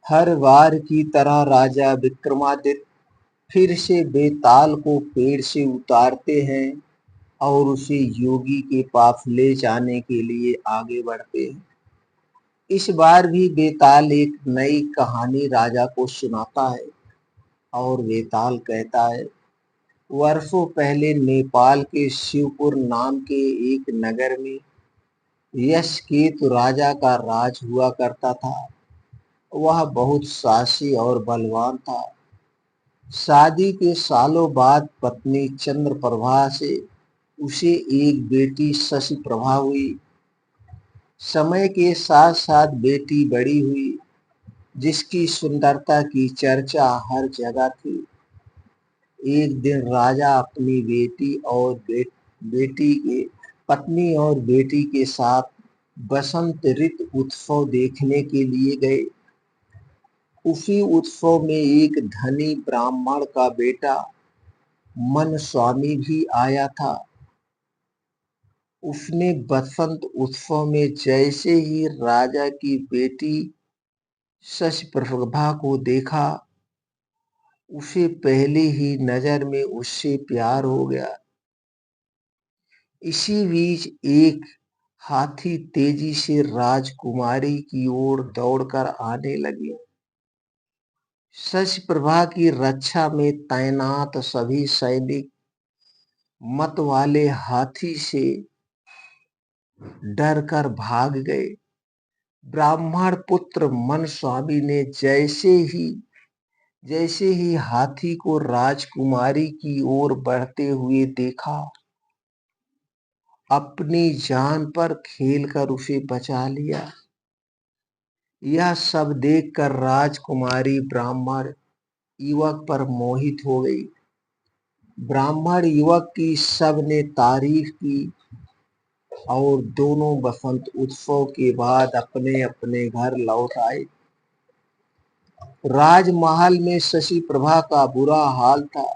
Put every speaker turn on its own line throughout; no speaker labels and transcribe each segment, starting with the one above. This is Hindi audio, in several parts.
हर बार की तरह राजा विक्रमादित्य फिर से बेताल को पेड़ से उतारते हैं और उसे योगी के पास ले जाने के लिए आगे बढ़ते हैं। इस बार भी बेताल एक नई कहानी राजा को सुनाता है और बेताल कहता है, वर्षों पहले नेपाल के शिवपुर नाम के एक नगर में यशकेतु राजा का राज हुआ करता था। वह बहुत साहसी और बलवान था। शादी के सालों बाद पत्नी चंद्रप्रभा से उसे एक बेटी शशि प्रभा हुई। समय के साथ साथ बेटी बड़ी हुई, जिसकी सुंदरता की चर्चा हर जगह थी। एक दिन राजा अपनी बेटी के पत्नी और बेटी के साथ बसंत ऋतु उत्सव देखने के लिए गए। उसी उत्सव में एक धनी ब्राह्मण का बेटा मन स्वामी भी आया था। उसने बसंत उत्सव में जैसे ही राजा की बेटी शशप्रभा को देखा, उसे पहली ही नजर में उससे प्यार हो गया। इसी बीच एक हाथी तेजी से राजकुमारी की ओर दौड़कर आने लगे। शशप्रभा की रक्षा में तैनात सभी सैनिक मत वाले हाथी से डर कर भाग गए। ब्राह्मण पुत्र मन स्वामी ने जैसे ही हाथी को राजकुमारी की ओर बढ़ते हुए देखा, अपनी जान पर खेलकर उसे बचा लिया। यह सब देखकर राजकुमारी ब्राह्मण युवक पर मोहित हो गई। ब्राह्मण युवक की सबने तारीफ की और दोनों बसंत उत्सव के बाद अपने अपने घर लौट आए। राजमहल में शशि प्रभा का बुरा हाल था।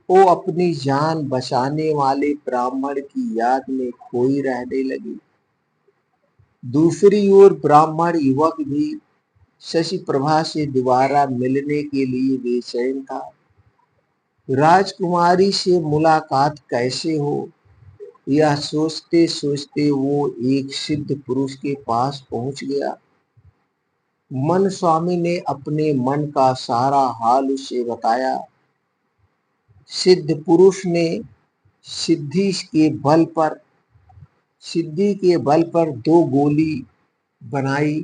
वो अपनी जान बचाने वाले ब्राह्मण की याद में खोई रहने लगी। दूसरी ओर ब्राह्मण युवक भी शशि प्रभा से दोबारा मिलने के लिए बेचैन था। राजकुमारी से मुलाकात कैसे हो, यह सोचते सोचते वो एक सिद्ध पुरुष के पास पहुंच गया। मन स्वामी ने अपने मन का सारा हाल उसे बताया। सिद्ध पुरुष ने सिद्धि के बल पर सिद्धि के बल पर 2 गोली बनाई।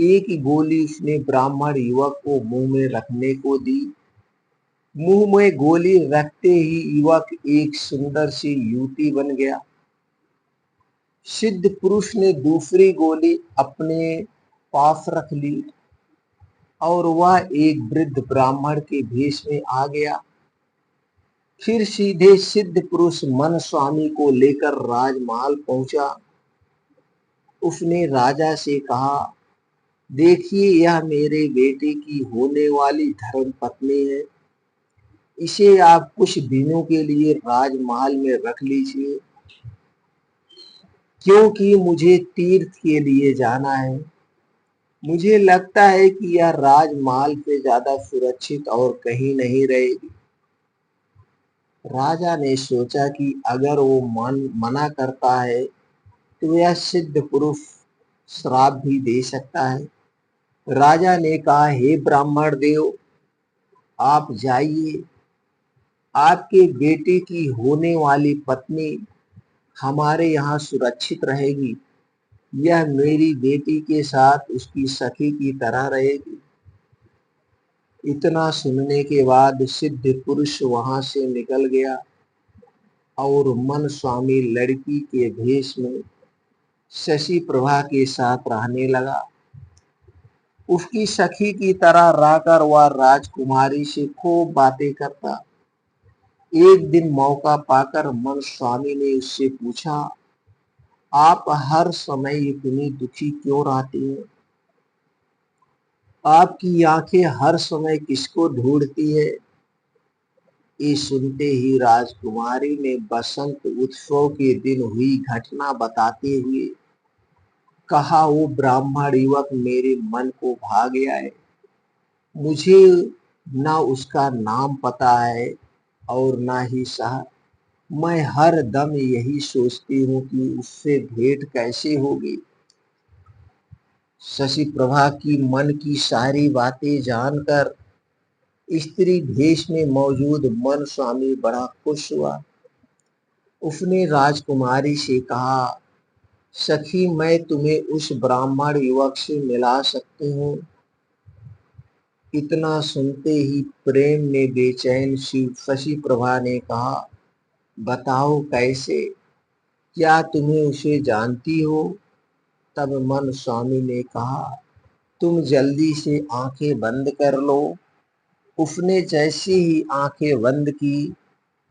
एक गोली उसने ब्राह्मण युवक को मुंह में रखने को दी। मुंह में गोली रखते ही युवक एक सुंदर सी युवती बन गया। सिद्ध पुरुष ने दूसरी गोली अपने पास रख ली और वह एक वृद्ध ब्राह्मण के भेष में आ गया। फिर सीधे सिद्ध पुरुष मन स्वामी को लेकर राजमहल पहुंचा। उसने राजा से कहा, देखिए, यह मेरे बेटे की होने वाली धर्म पत्नी है। इसे आप कुछ दिनों के लिए राजमहल में रख लीजिए, क्योंकि मुझे तीर्थ के लिए जाना है। मुझे लगता है कि यह राजमहल से ज्यादा सुरक्षित और कहीं नहीं रहेगी। राजा ने सोचा कि अगर वो मना करता है तो यह सिद्ध पुरुष श्राप भी दे सकता है। राजा ने कहा, हे ब्राह्मण देव, आप जाइए। आपके बेटे की होने वाली पत्नी हमारे यहाँ सुरक्षित रहेगी। यह मेरी बेटी के साथ उसकी सखी की तरह रहेगी। इतना सुनने के बाद सिद्ध पुरुष वहां से निकल गया और मन स्वामी लड़की के भेष में शशि प्रभा के साथ रहने लगा। उसकी सखी की तरह रहकर वह राजकुमारी से खूब बातें करता। एक दिन मौका पाकर मन स्वामी ने उससे पूछा, आप हर समय इतनी दुखी क्यों रहती हैं? आपकी आंखें हर समय किसको ढूंढती है? ये सुनते ही राजकुमारी ने बसंत उत्सव के दिन हुई घटना बताते हुए कहा, वो ब्राह्मण युवक मेरे मन को भा गया है। मुझे ना उसका नाम पता है और ना ही शहर। मैं हर दम यही सोचती हूँ कि उससे भेंट कैसे होगी। शशि प्रभा की मन की सारी बातें जानकर स्त्री भेष में मौजूद मन स्वामी बड़ा खुश हुआ। उसने राजकुमारी से कहा, सखी, मैं तुम्हें उस ब्राह्मण युवक से मिला सकती हूँ। इतना सुनते ही प्रेम ने बेचैन शशि प्रभा ने कहा, बताओ कैसे, क्या तुम्हें उसे जानती हो? तब मन स्वामी ने कहा, तुम जल्दी से आंखें बंद कर लो। उसने जैसे ही आंखें बंद की,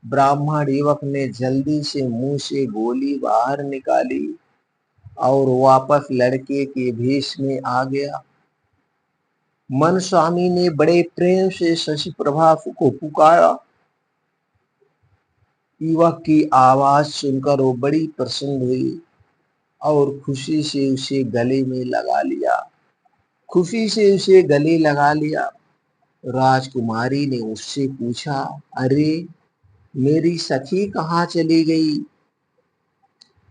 ब्राह्मण युवक ने जल्दी से मुंह से गोली बाहर निकाली और वापस लड़के के भेष में आ गया। मन स्वामी ने बड़े प्रेम से शशि प्रभा को पुकारा। युवक की आवाज सुनकर वो बड़ी प्रसन्न हुई और खुशी से उसे गले में लगा लिया। खुशी से उसे गले लगा लिया। राजकुमारी ने उससे पूछा, अरे, मेरी सखी कहाँ चली गई?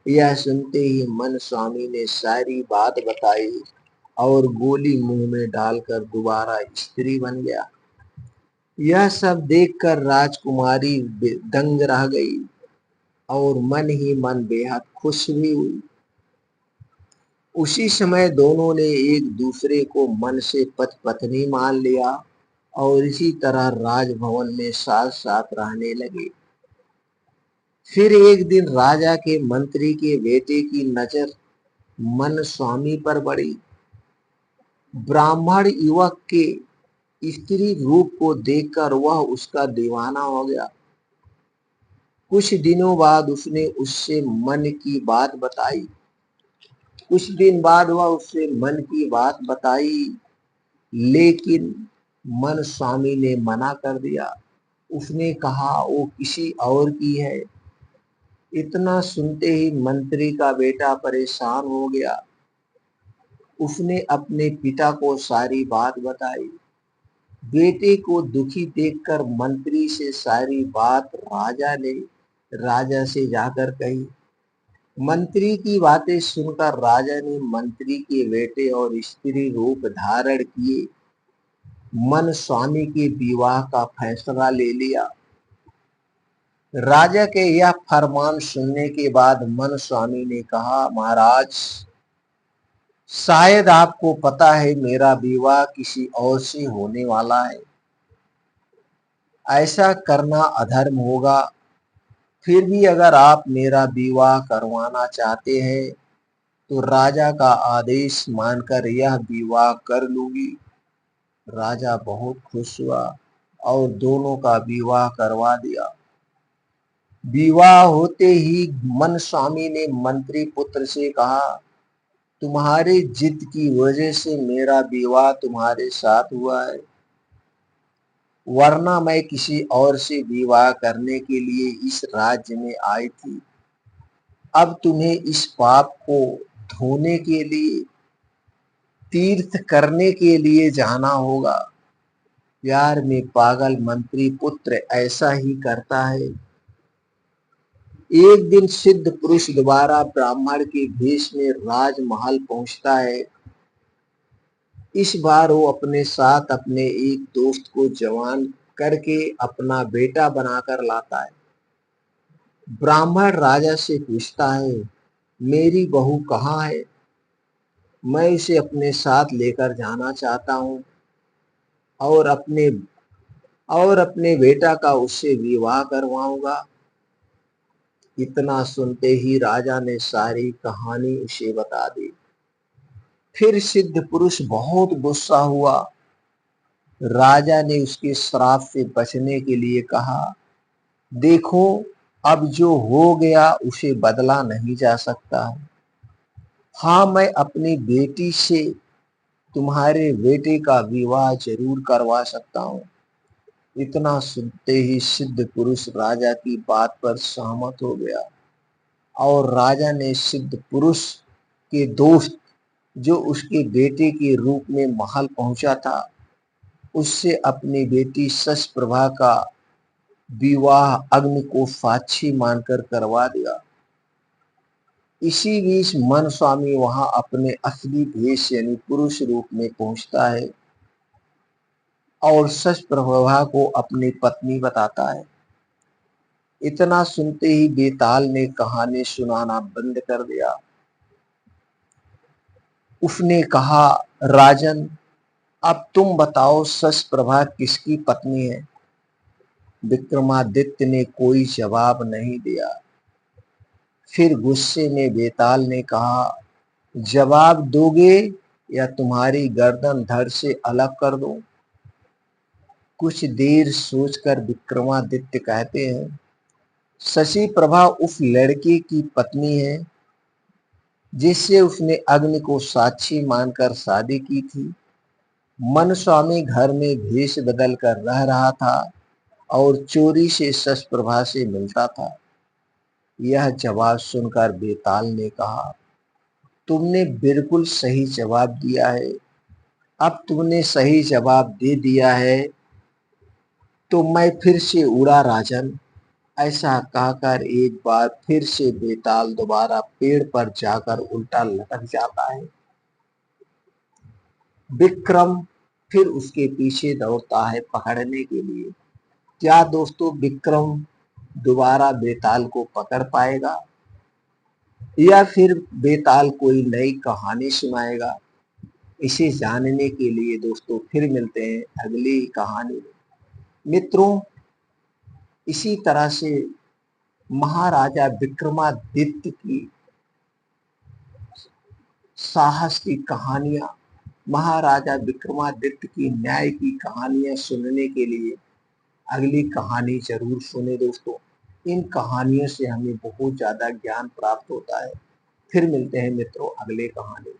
यह सुनते ही मन स्वामी ने सारी बात बताई और गोली मुंह में डालकर दोबारा स्त्री बन गया। यह सब देखकर राजकुमारी दंग रह गई और मन ही मन बेहद खुश भी हुई। उसी समय दोनों ने एक दूसरे को मन से पति पत्नी मान लिया और इसी तरह राजभवन में साथ साथ रहने लगे। फिर एक दिन राजा के मंत्री के बेटे की नजर मन स्वामी पर पड़ी। ब्राह्मण युवक के स्त्री रूप को देखकर वह उसका दीवाना हो गया। कुछ दिनों बाद उसने उससे मन की बात बताई। कुछ दिन बाद वह उससे मन की बात बताई, लेकिन मन स्वामी ने मना कर दिया। उसने कहा, वो किसी और की है। इतना सुनते ही मंत्री का बेटा परेशान हो गया। उसने अपने पिता को सारी बात बताई। बेटे को दुखी देखकर मंत्री से सारी बात राजा से जाकर कही। मंत्री की बातें सुनकर राजा ने मंत्री के बेटे और स्त्री रूप धारण किए मन स्वामी के विवाह का फैसला ले लिया। राजा के यह फरमान सुनने के बाद मन स्वामी ने कहा, महाराज, शायद आपको पता है मेरा विवाह किसी और से होने वाला है। ऐसा करना अधर्म होगा। फिर भी अगर आप मेरा विवाह करवाना चाहते हैं तो राजा का आदेश मानकर यह विवाह कर लूंगी। राजा बहुत खुश हुआ और दोनों का विवाह करवा दिया। विवाह होते ही मन स्वामी ने मंत्री पुत्र से कहा, तुम्हारे जिद की वजह से मेरा विवाह तुम्हारे साथ हुआ है, वरना मैं किसी और से विवाह करने के लिए इस राज्य में आई थी। अब तुम्हें इस पाप को धोने के लिए, तीर्थ करने के लिए जाना होगा। प्यार में पागल मंत्री पुत्र ऐसा ही करता है। एक दिन सिद्ध पुरुष दोबारा ब्राह्मण के भेष में राजमहल पहुंचता है। इस बार वो अपने साथ अपने एक दोस्त को जवान करके अपना बेटा बनाकर लाता है। ब्राह्मण राजा से पूछता है, मेरी बहू कहाँ है? मैं इसे अपने साथ लेकर जाना चाहता हूँ और अपने बेटा का उससे विवाह करवाऊंगा। इतना सुनते ही राजा ने सारी कहानी उसे बता दी। फिर सिद्ध पुरुष बहुत गुस्सा हुआ। राजा ने उसके श्राप से बचने के लिए कहा, देखो, अब जो हो गया उसे बदला नहीं जा सकता। हाँ, मैं अपनी बेटी से तुम्हारे बेटे का विवाह जरूर करवा सकता हूँ। इतना सुनते ही सिद्ध पुरुष राजा की बात पर सहमत हो गया और राजा ने सिद्ध पुरुष के दोस्त जो उसके बेटे के रूप में महल पहुंचा था, उससे अपनी बेटी शशप्रभा का विवाह अग्नि को साक्षी मानकर करवा दिया। इसी बीच मन स्वामी वहां अपने असली भेष यानी पुरुष रूप में पहुंचता है और शशप्रभा को अपनी पत्नी बताता है। इतना सुनते ही बेताल ने कहानी सुनाना बंद कर दिया। उसने कहा, राजन, अब तुम बताओ शशप्रभा किसकी पत्नी है? विक्रमादित्य ने कोई जवाब नहीं दिया। फिर गुस्से में बेताल ने कहा, जवाब दोगे या तुम्हारी गर्दन धड़ से अलग कर दूं? कुछ देर सोचकर विक्रमादित्य कहते हैं, शशि प्रभा उस लड़के की पत्नी है जिससे उसने अग्नि को साक्षी मानकर शादी की थी। मन स्वामी घर में भेष बदल कर रह रहा था और चोरी से शशप्रभा से मिलता था। यह जवाब सुनकर बेताल ने कहा, तुमने बिल्कुल सही जवाब दिया है। अब तुमने सही जवाब दे दिया है तो मैं फिर से उड़ा राजन। ऐसा कहकर एक बार फिर से बेताल दोबारा पेड़ पर जाकर उल्टा लटक जाता है। विक्रम फिर उसके पीछे दौड़ता है पकड़ने के लिए। क्या दोस्तों विक्रम दोबारा बेताल को पकड़ पाएगा या फिर बेताल कोई नई कहानी सुनाएगा? इसे जानने के लिए दोस्तों फिर मिलते हैं अगली कहानी में। मित्रों, इसी तरह से महाराजा विक्रमादित्य की साहस की कहानियां, महाराजा विक्रमादित्य की न्याय की कहानियां सुनने के लिए अगली कहानी जरूर सुने दोस्तों। इन कहानियों से हमें बहुत ज्यादा ज्ञान प्राप्त होता है। फिर मिलते हैं मित्रों अगले कहानी।